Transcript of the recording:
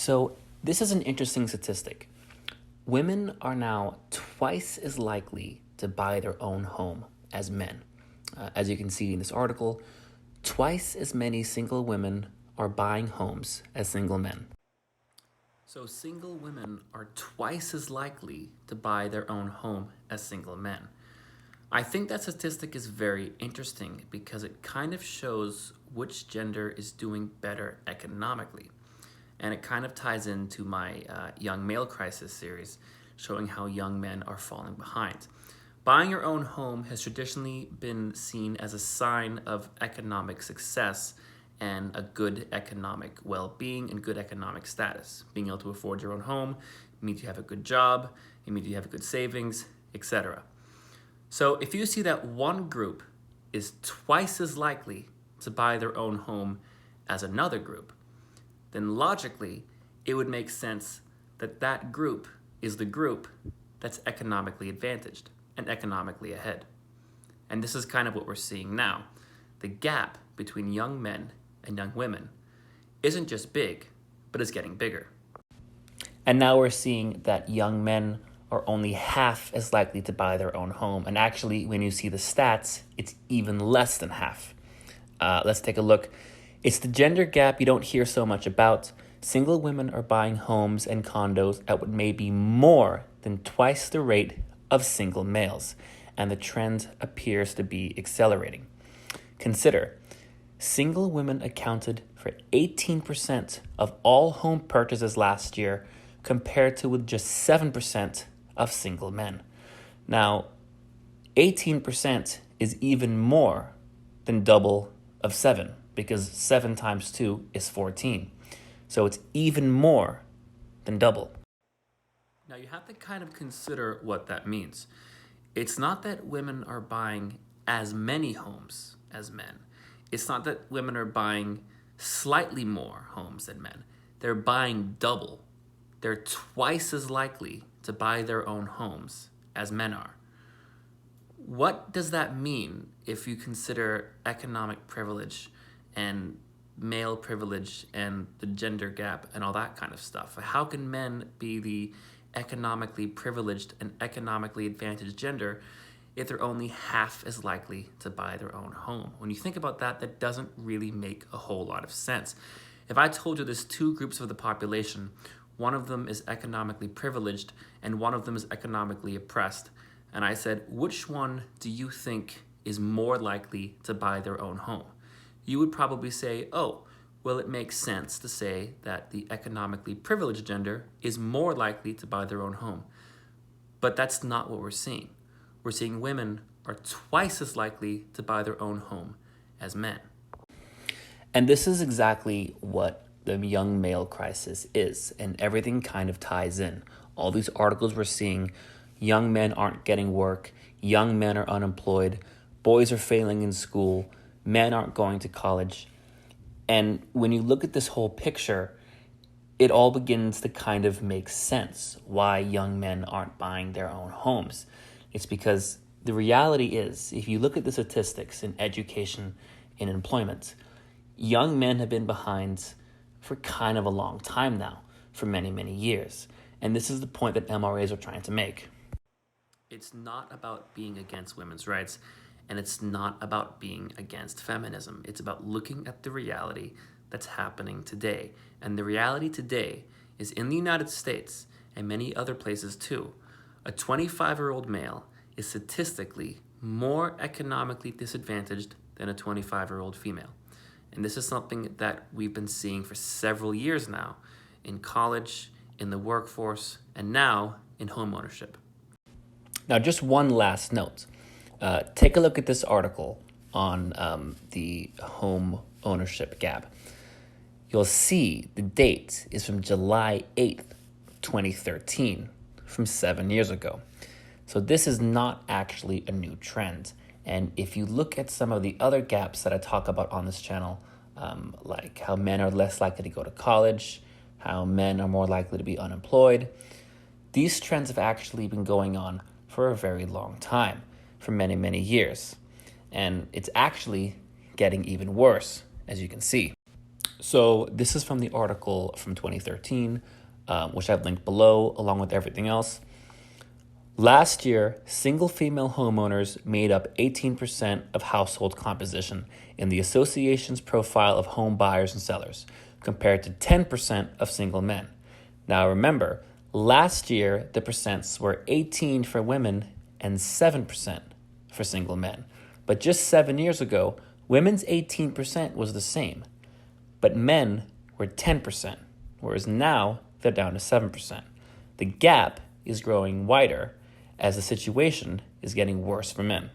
So, this is an interesting statistic. Women are now twice as likely to buy their own home as men. As you can see in this article, twice as many single women are buying homes as single men. So, single women are twice as likely to buy their own home as single men. I think that statistic is very interesting because it kind of shows which gender is doing better economically. And it kind of ties into my Young Male Crisis series, showing how young men are falling behind. Buying your own home has traditionally been seen as a sign of economic success and a good economic well-being and good economic status. Being able to afford your own home means you have a good job, it means you have good savings, etc. So if you see that one group is twice as likely to buy their own home as another group, then logically, it would make sense that that group is the group that's economically advantaged and economically ahead. And this is kind of what we're seeing now. The gap between young men and young women isn't just big, but it's getting bigger. And now we're seeing that young men are only half as likely to buy their own home. And actually, when you see the stats, it's even less than half. Let's take a look. It's the gender gap you don't hear so much about. Single women are buying homes and condos at what may be more than twice the rate of single males, and the trend appears to be accelerating. Consider, single women accounted for 18% of all home purchases last year, compared to with just 7% of single men. Now, 18% is even more than double of 7, because 7 times 2 is 14. So it's even more than double. Now you have to kind of consider what that means. It's not that women are buying as many homes as men. It's not that women are buying slightly more homes than men. They're buying double. They're twice as likely to buy their own homes as men are. What does that mean if you consider economic privilege and male privilege and the gender gap and all that kind of stuff? How can men be the economically privileged and economically advantaged gender if they're only half as likely to buy their own home? When you think about that, that doesn't really make a whole lot of sense. If I told you there's two groups of the population, one of them is economically privileged and one of them is economically oppressed, and I said, which one do you think is more likely to buy their own home? You would probably say, oh, well, it makes sense to say that the economically privileged gender is more likely to buy their own home. But that's not what we're seeing. We're seeing women are twice as likely to buy their own home as men. And this is exactly what the young male crisis is, and everything kind of ties in. All these articles we're seeing, young men aren't getting work, young men are unemployed, boys are failing in school, men aren't going to college. And when you look at this whole picture, it all begins to kind of make sense why young men aren't buying their own homes. It's because the reality is, if you look at the statistics in education and employment, young men have been behind for kind of a long time now, for many, many years. And this is the point that MRAs are trying to make. It's not about being against women's rights, and it's not about being against feminism. It's about looking at the reality that's happening today. And the reality today is, in the United States and many other places too, a 25-year-old male is statistically more economically disadvantaged than a 25-year-old female. And this is something that we've been seeing for several years now in college, in the workforce, and now in homeownership. Now, just one last note. Take a look at this article on the home ownership gap. You'll see the date is from July 8th, 2013, from 7 years ago. So this is not actually a new trend. And if you look at some of the other gaps that I talk about on this channel, like how men are less likely to go to college, how men are more likely to be unemployed, these trends have actually been going on for a very long time, for many, many years. And it's actually getting even worse, as you can see. So this is from the article from 2013, which I've linked below, along with everything else. Last year, single female homeowners made up 18% of household composition in the association's profile of home buyers and sellers, compared to 10% of single men. Now remember, last year the percents were 18 for women and 7% for single men. But just 7 years ago, women's 18% was the same, but men were 10%, whereas now they're down to 7%. The gap is growing wider as the situation is getting worse for men.